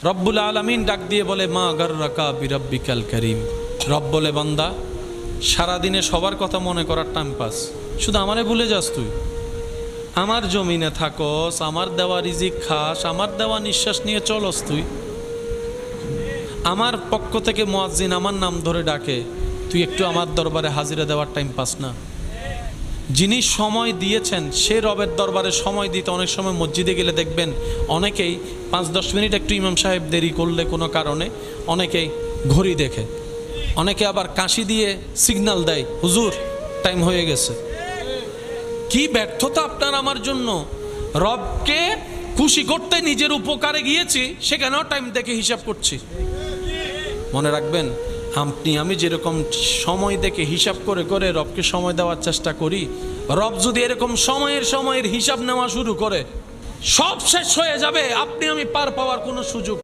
রব্বুল আলামিন ডাক দিয়ে বলে, মা গাররাকা বিরাব্বিকাল কারীম। রব বলে, বান্দা সারাদিনে সবার কথা মনে করার টাইম পাস, শুধু আমারে ভুলে যাস তুই। আমার জমিনে থাকস, আমার দেওয়া রিজিক খাস, আমার দেওয়া নিঃশ্বাস নিয়ে চলস তুই। আমার পক্ষ থেকে মুয়াজ্জিন আমার নাম ধরে ডাকে, তুই একটু আমার দরবারে হাজিরা দেওয়ার টাইম পাস না। যিনি সময় দিয়েছেন সে রবের দরবারে সময় দিতে অনেক সময় মসজিদে গেলে দেখবেন অনেকেই 5-10 মিনিট একটু ইমাম সাহেব দেরি করলে কোনো কারণে অনেকেই ঘড়ি দেখে, অনেকে আবার কাশি দিয়ে সিগন্যাল দেয়, হুজুর টাইম হয়ে গেছে। কি ব্যর্থতা আপনার আমার জন্য। রবকে খুশি করতে নিজের উপকারে গিয়েছি, সেখানেও টাইম দেখে হিসাব করছি। মনে রাখবেন, আপনি আমি যেরকম সময় দেখে হিসাব করে করে রবকে সময় দেওয়ার চেষ্টা করি, রব যদি এরকম সময়ের হিসাব নেওয়া শুরু করে, সব শেষ হয়ে যাবে, আপনি আমি পার পাওয়ার কোনো সুযোগ